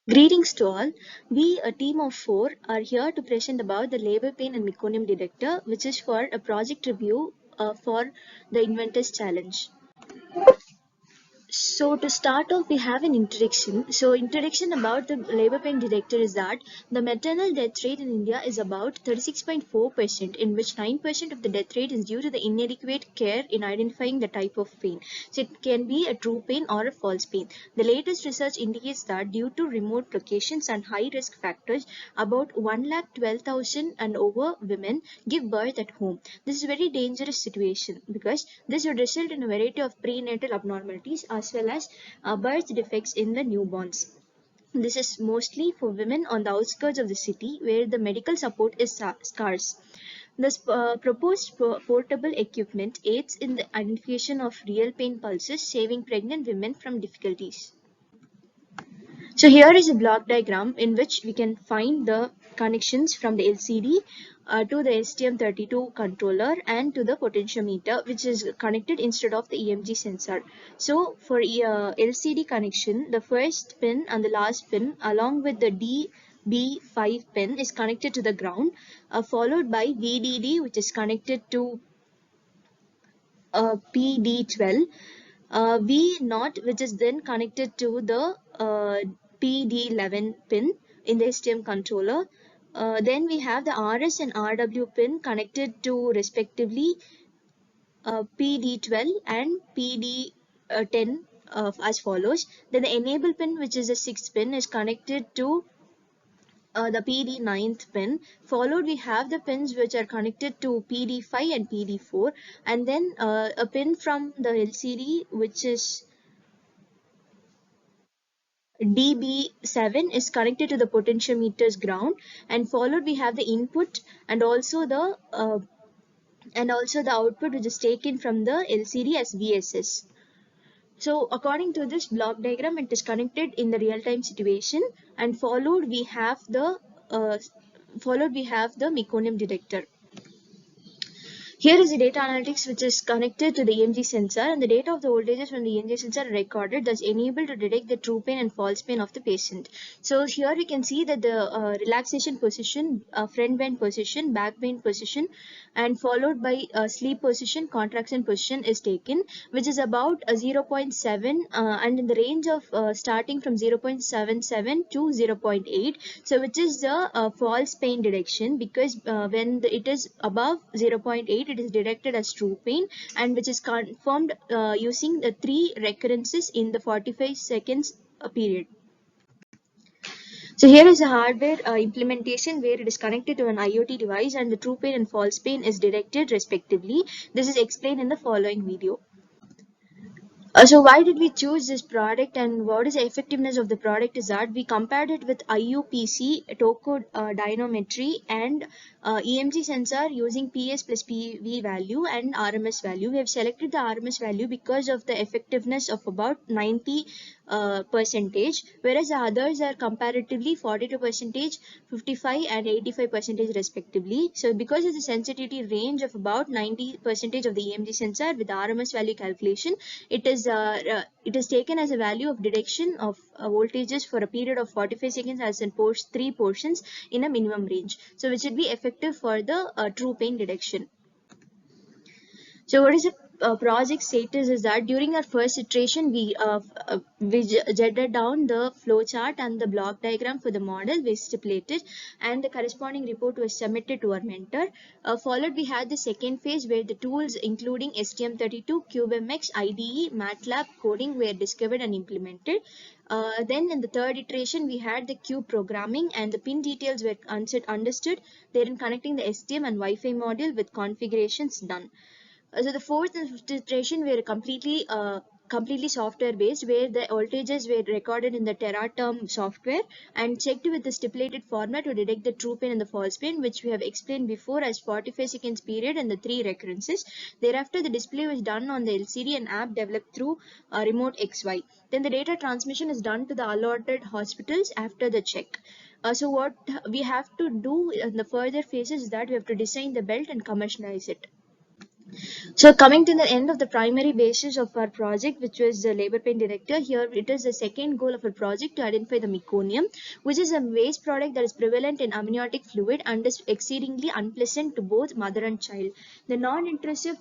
Greetings to all. We, a team of 4, are here to present about the labor pain and meconium detector, which is for a project review for the Inventors Challenge. So to start off, we have an introduction. So introduction about the labor pain detector is that the maternal death rate in India is about 36.4%, in which 9% of the death rate is due to the inadequate care in identifying the type of pain. So it can be a true pain or a false pain. The latest research indicates that due to remote locations and high risk factors, about 1,12,000 and over women give birth at home. This is a very dangerous situation because this would result in a variety of prenatal abnormalities as well as birth defects in the newborns. This is mostly for women on the outskirts of the city where the medical support is scarce. This proposed portable equipment aids in the identification of real pain pulses, saving pregnant women from difficulties. So here is a block diagram in which we can find the connections from the LCD to the STM32 controller and to the potentiometer, which is connected instead of the EMG sensor. So for LCD connection, the first pin and the last pin along with the DB5 pin is connected to the ground, followed by VDD, which is connected to PD12, V naught, which is then connected to the PD11 pin in the STM controller. Then we have the RS and RW pin connected to respectively PD12 and PD10 as follows. Then the enable pin, which is the sixth pin, is connected to the PD 9th pin. Followed we have the pins which are connected to PD5 and PD4, and then a pin from the LCD which is DB7 is connected to the potentiometer's ground, and followed we have the input and also the output which is taken from the LCD as VSS. So according to this block diagram, it is connected in the real-time situation, and followed we have the meconium detector. Here is the data analytics which is connected to the EMG sensor, and the data of the voltages from the EMG sensor are recorded, thus enabled to detect the true pain and false pain of the patient. So here we can see that the relaxation position, front bend position, back bend position, and followed by sleep position, contraction position is taken, which is about 0.7 and in the range of starting from 0.77 to 0.8. So which is the false pain detection, because when it is above 0.8, it is detected as true pain, and which is confirmed using the 3 recurrences in the 45 seconds period. So here is a hardware implementation where it is connected to an IoT device and the true pain and false pain is detected respectively. This is explained in the following video. So why did we choose this product and what is the effectiveness of the product is that we compared it with IUPC, Toko dynamometry and EMG sensor using PS plus PV value and RMS value. We have selected the RMS value because of the effectiveness of about 90 percentage, whereas the others are comparatively 42 percentage, 55 and 85 percentage respectively. So because of the sensitivity range of about 90 percentage of the EMG sensor with the RMS value calculation, it is taken as a value of detection of voltages for a period of 45 seconds as in 3 portions in a minimum range, so which will be effective for the true pain detection. So what is the project status is that during our first iteration, we jotted down the flow chart and the block diagram for the model we stipulated, and the corresponding report was submitted to our mentor. Followed we had the second phase where the tools including STM32, CubeMX, IDE, MATLAB coding were discovered and implemented. Then in the third iteration, we had the cube programming and the pin details were understood. Therein connecting the STM and Wi-Fi module with configurations done. So the fourth and fifth iteration were completely software based, where the voltages were recorded in the Teraterm software and checked with the stipulated format to detect the true pain and the false pain, which we have explained before as 45 seconds period and the 3 recurrences. Thereafter, the display was done on the LCD and app developed through remote XY. Then the data transmission is done to the allotted hospitals after the check. So what we have to do in the further phases is that we have to design the belt and commercialize it. So coming to the end of the primary basis of our project, which was the labor pain detector, here it is the second goal of our project to identify the meconium, which is a waste product that is prevalent in amniotic fluid and is exceedingly unpleasant to both mother and child. The non-intrusive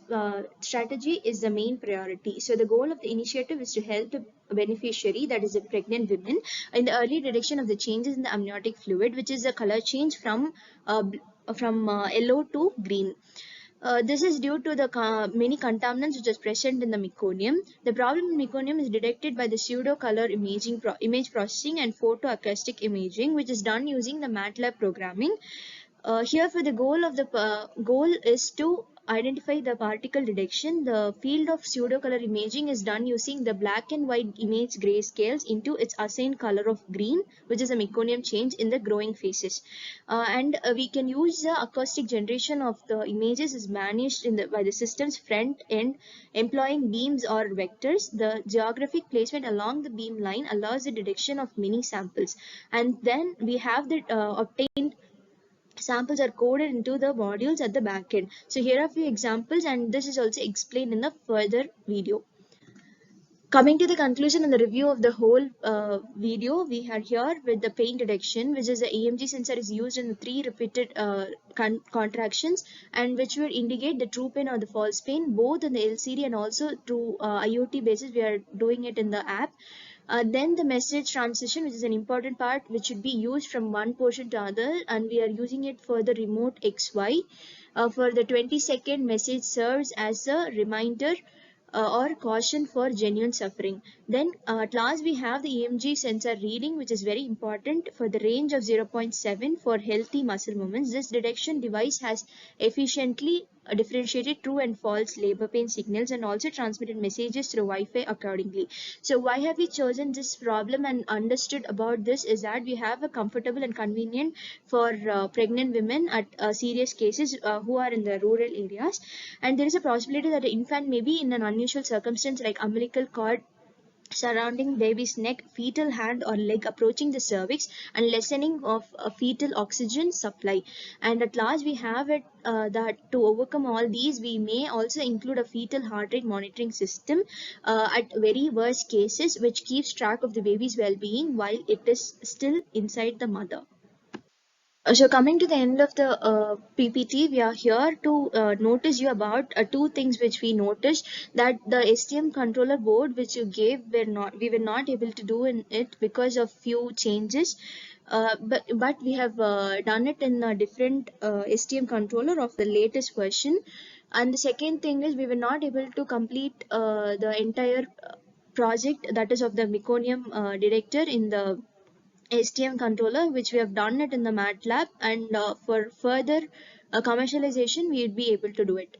strategy is the main priority. So the goal of the initiative is to help the beneficiary, that is a pregnant women, in the early detection of the changes in the amniotic fluid, which is a color change from yellow to green. This is due to the many contaminants which is present in the meconium. The problem in meconium is detected by the pseudo color image processing and photoacoustic imaging, which is done using the MATLAB programming. Here for the goal is to identify the particle detection. The field of pseudo-color imaging is done using the black and white image grayscales into its assigned color of green, which is a meconium change in the growing phases. And we can use the acoustic generation of the images is managed by the system's front end employing beams or vectors. The geographic placement along the beam line allows the detection of many samples. And then we have the obtained samples are coded into the modules at the back end. So here are a few examples, and this is also explained in the further video. Coming to the conclusion and the review of the whole video, we are here with the pain detection, which is the EMG sensor is used in the 3 repeated contractions, and which will indicate the true pain or the false pain, both in the LCD and also through IoT basis. We are doing it in the app. Then the message transition, which is an important part, which should be used from one portion to other, and we are using it for the remote XY. For the 20-second message serves as a reminder or caution for genuine suffering. Then at last we have the EMG sensor reading, which is very important for the range of 0.7 for healthy muscle movements. This detection device has efficiently differentiated true and false labor pain signals and also transmitted messages through Wi-Fi accordingly. So why have we chosen this problem and understood about this is that we have a comfortable and convenient for pregnant women at serious cases who are in the rural areas, and there is a possibility that the infant may be in an unusual circumstance like umbilical cord surrounding baby's neck, fetal hand or leg approaching the cervix, and lessening of a fetal oxygen supply. And at last we have it that to overcome all these, we may also include a fetal heart rate monitoring system at very worst cases, which keeps track of the baby's well-being while it is still inside the mother. So coming to the end of the PPT, we are here to notice you about two things which we noticed, that the STM controller board which you gave we were not able to do in it because of few changes. But we have done it in a different STM controller of the latest version. And the second thing is we were not able to complete the entire project, that is of the meconium detector in the STM controller, which we have done it in the MATLAB, and for further commercialization we would be able to do it.